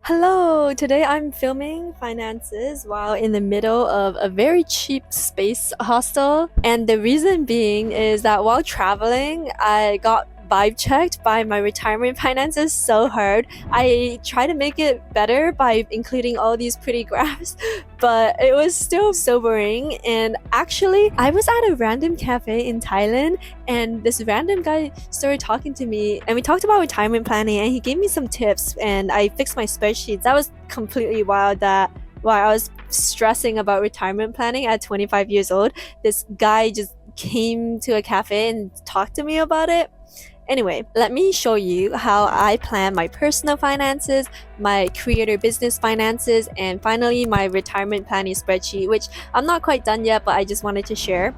Hello, today I'm filming finances while in the middle of a very cheap space hostel. And the reason being is that while traveling, I got vibe checked by my retirement finances so hard. I try to make it better by including all these pretty graphs, but it was still sobering. And actually, I was at a random cafe in Thailand and this random guy started talking to me and we talked about retirement planning and he gave me some tips and I fixed my spreadsheets. That was completely wild that while I was stressing about retirement planning at 25 years old, this guy just came to a cafe and talked to me about it. Anyway, let me show you how I plan my personal finances, my creator business finances, and finally my retirement planning spreadsheet, which I'm not quite done yet, but I just wanted to share.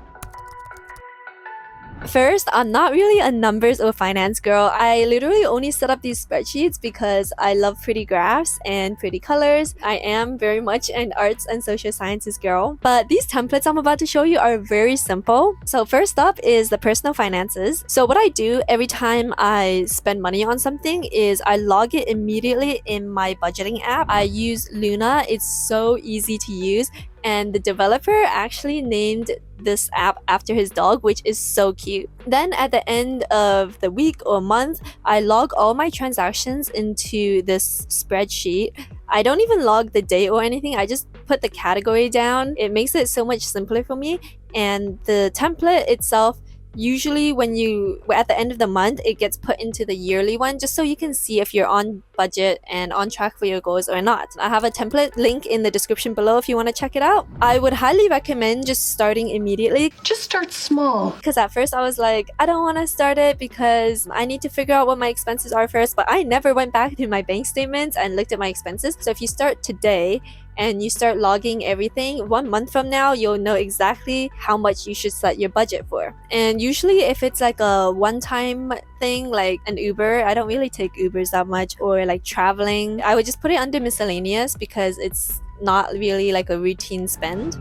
First, I'm not really a numbers or finance girl. I literally only set up these spreadsheets because I love pretty graphs and pretty colors. I am very much an arts and social sciences girl. But these templates I'm about to show you are very simple. So first up is the personal finances. So what I do every time I spend money on something is I log it immediately in my budgeting app. I use Luna. It's so easy to use. And the developer actually named this app after his dog, which is so cute. Then at the end of the week or month, I log all my transactions into this spreadsheet. I don't even log the date or anything, I just put the category down. It makes it so much simpler for me. And the template itself, usually when you at the end of the month, it gets put into the yearly one just so you can see if you're on budget and on track for your goals or not. I have a template link in the description below if you want to check it out. I would highly recommend just starting immediately. Just start small. Because at first I was like, I don't want to start it because I need to figure out what my expenses are first, but I never went back to my bank statements and looked at my expenses. So if you start today and you start logging everything, 1 month from now, you'll know exactly how much you should set your budget for. And usually if it's like a one-time thing, like an Uber, I don't really take Ubers that much, or like traveling, I would just put it under miscellaneous because it's not really like a routine spend.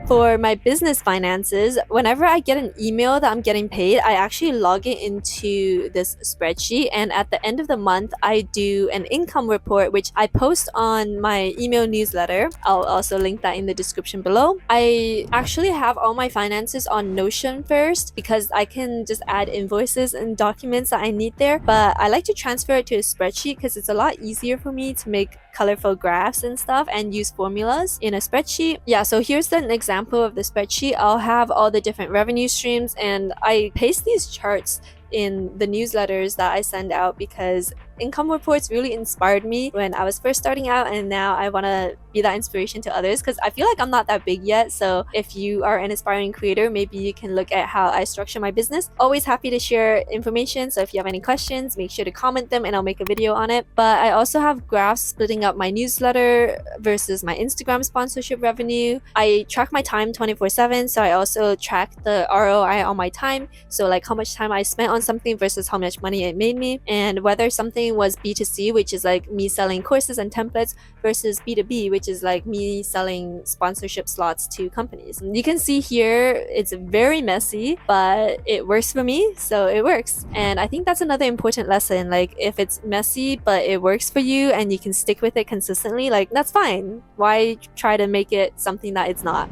For my business finances, whenever I get an email that I'm getting paid, I actually log it into this spreadsheet. And at the end of the month, I do an income report, which I post on my email newsletter. I'll also link that in the description below. I actually have all my finances on Notion first because I can just add invoices and documents that I need there. But I like to transfer it to a spreadsheet because it's a lot easier for me to make colorful graphs and stuff and use formulas in a spreadsheet. Yeah, so here's an example of the spreadsheet. I'll have all the different revenue streams and I paste these charts in the newsletters that I send out because income reports really inspired me when I was first starting out, and now I want to be that inspiration to others because I feel like I'm not that big yet. So if you are an aspiring creator, maybe you can look at how I structure my business. Always happy to share information, so if you have any questions, make sure to comment them and I'll make a video on it. But I also have graphs splitting up my newsletter versus my Instagram sponsorship revenue. I track my time 24/7, so I also track the ROI on my time, so like how much time I spent on something versus how much money it made me, and whether something was B2C, which is like me selling courses and templates, versus B2B, which is like me selling sponsorship slots to companies. You can see here it's very messy, but it works for me, so it works. And I think that's another important lesson. Like if it's messy but it works for you and you can stick with it consistently, like that's fine. Why try to make it something that it's not?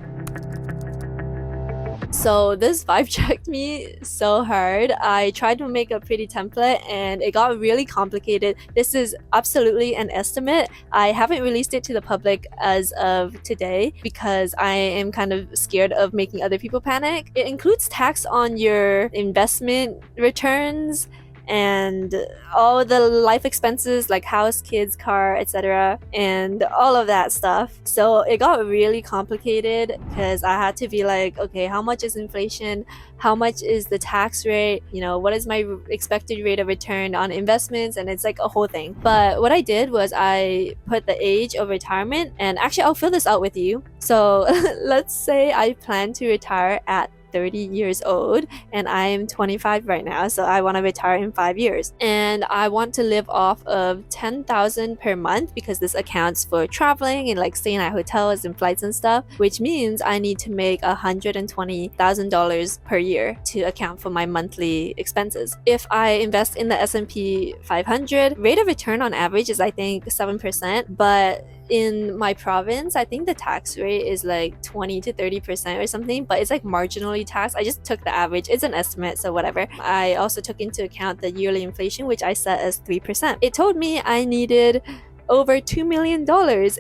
So this vibe checked me so hard. I tried to make a pretty template and it got really complicated. This is absolutely an estimate. I haven't released it to the public as of today because I am kind of scared of making other people panic. It includes tax on your investment returns and all the life expenses like house, kids, car, etc., and all of that stuff. So it got really complicated because I had to be like, okay, how much is inflation? How much is the tax rate? You know, what is my expected rate of return on investments? And it's like a whole thing. But what I did was I put the age of retirement, and actually I'll fill this out with you. So let's say I plan to retire at 30 years old, and I'm 25 right now, so I want to retire in 5 years. And I want to live off of 10,000 per month because this accounts for traveling and like staying at hotels and flights and stuff, which means I need to make $120,000 per year to account for my monthly expenses. If I invest in the S&P 500, rate of return on average is I think 7%, but in my province, I think the tax rate is like 20 to 30% or something, but it's like marginally taxed. I just took the average. It's an estimate, so whatever. I also took into account the yearly inflation, which I set as 3%. It told me I needed over $2 million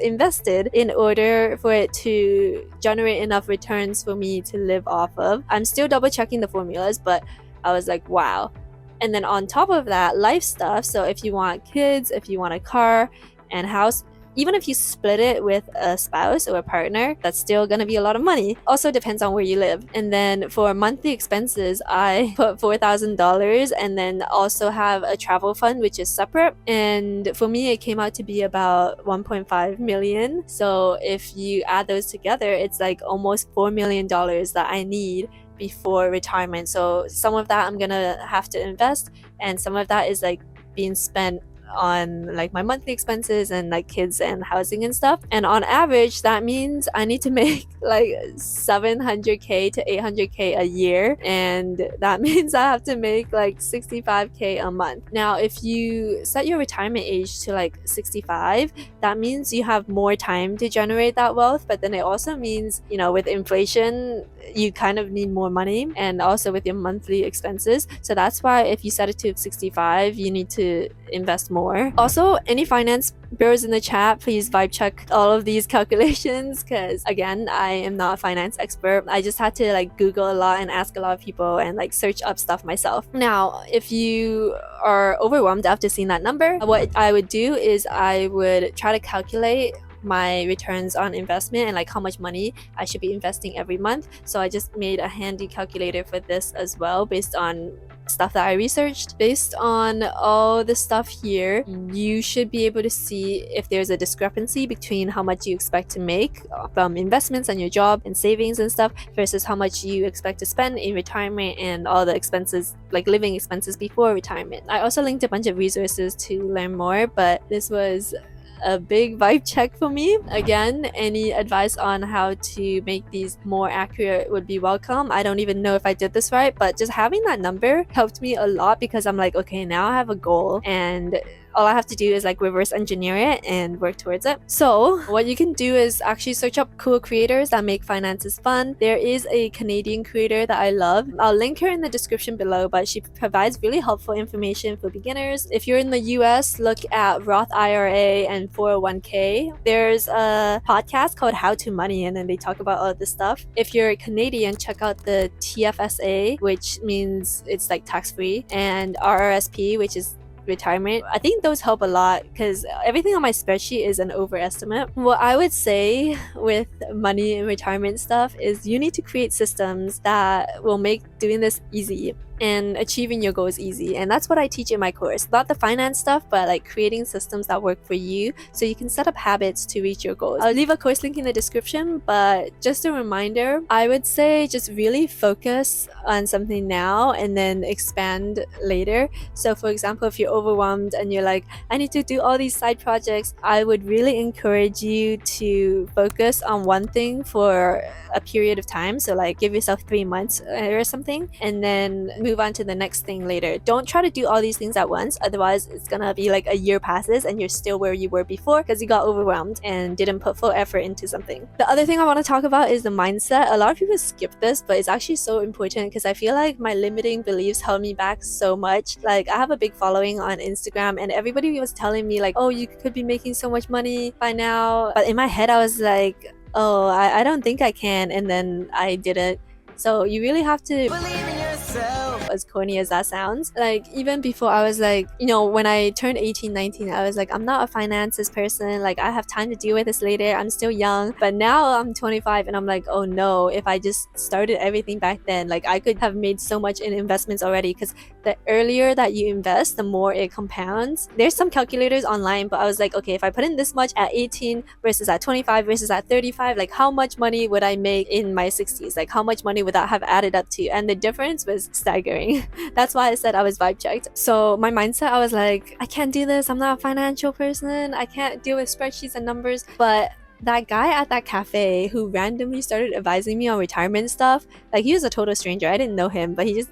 invested in order for it to generate enough returns for me to live off of. I'm still double checking the formulas, but I was like, wow. And then on top of that, life stuff. So if you want kids, if you want a car and house, even if you split it with a spouse or a partner, that's still gonna be a lot of money. Also depends on where you live. And then for monthly expenses, I put $4,000 and then also have a travel fund, which is separate. And for me, it came out to be about 1.5 million. So if you add those together, it's like almost $4 million that I need before retirement. So some of that I'm gonna have to invest, and some of that is like being spent on like my monthly expenses and like kids and housing and stuff. And on average, that means I need to make like 700k to 800k a year, and that means I have to make like 65k a month. Now if you set your retirement age to like 65, that means you have more time to generate that wealth, but then it also means, you know, with inflation you kind of need more money, and also with your monthly expenses. So that's why if you set it to 65, you need to invest more. Also, any finance bros in the chat, please vibe check all of these calculations, because again, I am not a finance expert. I just had to like Google a lot and ask a lot of people and like search up stuff myself. Now if you are overwhelmed after seeing that number, what I would do is I would try to calculate my returns on investment and like how much money I should be investing every month. So I just made a handy calculator for this as well, based on stuff that I researched. Based on all the stuff here, you should be able to see if there's a discrepancy between how much you expect to make from investments and your job and savings and stuff versus how much you expect to spend in retirement and all the expenses, like living expenses before retirement. I also linked a bunch of resources to learn more, but this was a big vibe check for me. Again, any advice on how to make these more accurate would be welcome. I don't even know if I did this right, but just having that number helped me a lot, because I'm like, okay, now I have a goal and all I have to do is like reverse engineer it and work towards it. So what you can do is actually search up cool creators that make finances fun. There is a Canadian creator that I love. I'll link her in the description below, but she provides really helpful information for beginners. If you're in the US, look at Roth IRA and 401k. There's a podcast called How to Money, and then they talk about all this stuff. If you're Canadian, check out the TFSA, which means it's like tax-free, and RRSP, which is retirement. I think those help a lot because everything on my spreadsheet is an overestimate. What I would say with money and retirement stuff is you need to create systems that will make doing this easy and achieving your goals easy. And that's what I teach in my course. Not the finance stuff, but like creating systems that work for you so you can set up habits to reach your goals. I'll leave a course link in the description, but just a reminder, I would say just really focus on something now and then expand later. So for example, if you're overwhelmed and you're like, I need to do all these side projects, I would really encourage you to focus on one thing for a period of time. So like give yourself 3 months or something, and then move on to the next thing later. Don't try to do all these things at once, otherwise it's gonna be like a year passes and you're still where you were before because you got overwhelmed and didn't put full effort into something. The other thing I want to talk about is the mindset. A lot of people skip this, but it's actually so important because I feel like my limiting beliefs held me back so much. Like I have a big following on Instagram and everybody was telling me like, oh, you could be making so much money by now, but in my head I was like, oh, I don't think I can, and then I didn't. So you really have to believe in yourself. as corny as that sounds. Like even before I was like, when I turned 18, 19, I was like, I'm not a finances person. Like I have time to deal with this later. I'm still young. But now I'm 25 and I'm like, oh no, if I just started everything back then, like I could have made so much in investments already, because the earlier that you invest, the more it compounds. There's some calculators online, but I was like, okay, if I put in this much at 18 versus at 25 versus at 35, like how much money would I make in my 60s? Like how much money would that have added up to? And the difference was staggering. That's why I said I was vibe checked. So my mindset, I was like, I can't do this. I'm not a financial person. I can't deal with spreadsheets and numbers. But that guy at that cafe who randomly started advising me on retirement stuff, like he was a total stranger. I didn't know him, but he just,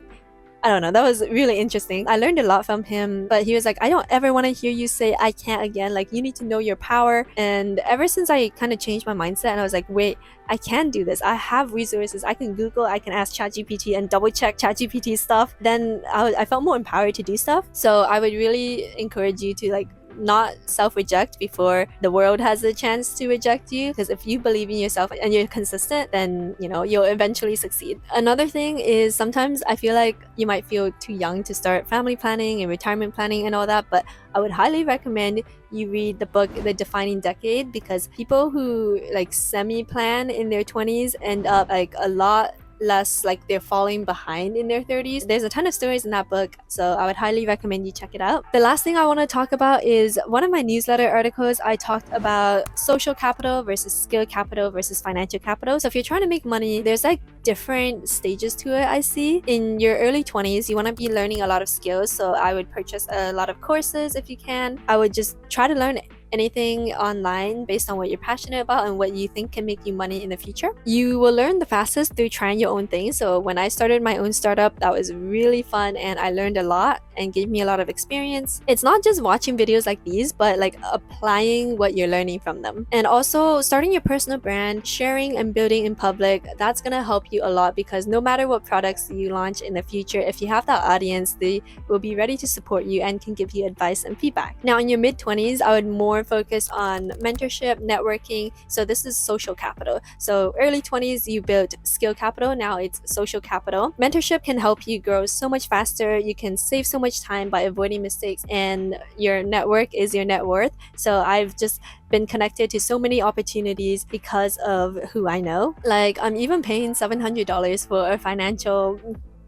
I don't know, that was really interesting. I learned a lot from him, but he was like, I don't ever want to hear you say I can't again. Like you need to know your power. And ever since I kind of changed my mindset and I was like, wait, I can do this. I have resources. I can Google, I can ask ChatGPT and double check ChatGPT stuff. Then I felt more empowered to do stuff. So I would really encourage you to like not self-reject before the world has a chance to reject you, because if you believe in yourself and you're consistent, then you'll eventually succeed. Another thing is sometimes I feel like you might feel too young to start family planning and retirement planning and all that, but I would highly recommend you read the book The Defining Decade, because people who like semi-plan in their 20s end up like a lot less like they're falling behind in their 30s. There's a ton of stories in that book, so I would highly recommend you check it out. The last thing I want to talk about is one of my newsletter articles. I talked about social capital versus skill capital versus financial capital. So if you're trying to make money, there's like different stages to it. I see in your early 20s you want to be learning a lot of skills, so I would purchase a lot of courses if you can. I would just try to learn anything online based on what you're passionate about and what you think can make you money in the future. You will learn the fastest through trying your own thing. So when I started my own startup, that was really fun and I learned a lot and gave me a lot of experience. It's not just watching videos like these, but like applying what you're learning from them. And also starting your personal brand, sharing and building in public, that's gonna help you a lot, because no matter what products you launch in the future, if you have that audience, they will be ready to support you and can give you advice and feedback. Now in your mid-20s, I would more focus on mentorship, networking. So this is social capital. So early 20s, you build skill capital. Now it's social capital. Mentorship can help you grow so much faster. You can save so much time by avoiding mistakes, and your network is your net worth. So I've just been connected to so many opportunities because of who I know. Like I'm even paying $700 for a financial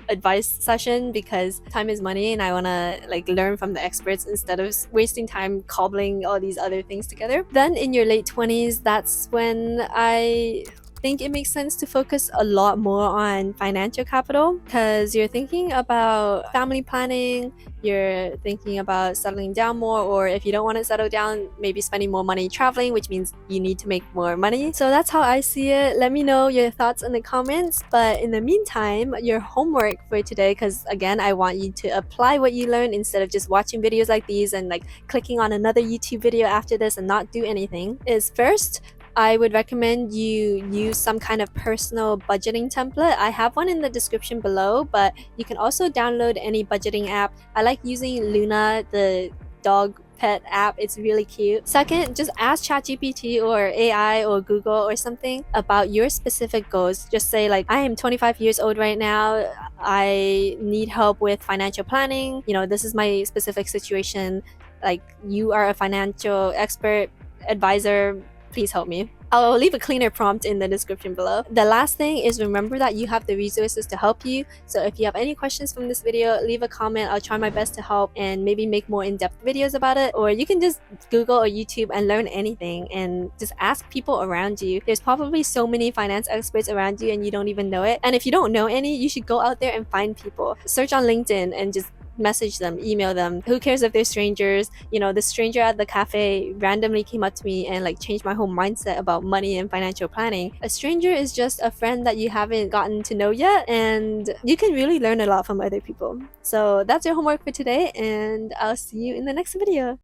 advice session, because time is money and I want to like learn from the experts instead of wasting time cobbling all these other things together. Then in your late 20s, that's when I think it makes sense to focus a lot more on financial capital, because you're thinking about family planning, you're thinking about settling down more, or if you don't want to settle down, maybe spending more money traveling, which means you need to make more money. So that's how I see it. Let me know your thoughts in the comments. But in the meantime, your homework for today, because again, I want you to apply what you learn instead of just watching videos like these and like clicking on another YouTube video after this and not do anything, is first, I would recommend you use some kind of personal budgeting template. I have one in the description below, but you can also download any budgeting app. I like using Luna, the dog pet app. It's really cute. Second, just ask ChatGPT or AI or Google or something about your specific goals. Just say like, I am 25 years old right now. I need help with financial planning. This is my specific situation. Like, you are a financial expert, advisor. Please help me. I'll leave a cleaner prompt in the description below. The last thing is, remember that you have the resources to help you. So if you have any questions from this video, leave a comment. I'll try my best to help and maybe make more in-depth videos about it. Or you can just Google or YouTube and learn anything and just ask people around you. There's probably so many finance experts around you and you don't even know it. And if you don't know any, you should go out there and find people. Search on LinkedIn and just message them, email them. Who cares if they're strangers? The stranger at the cafe randomly came up to me and like changed my whole mindset about money and financial planning. A stranger is just a friend that you haven't gotten to know yet, and you can really learn a lot from other people. So that's your homework for today, and I'll see you in the next video.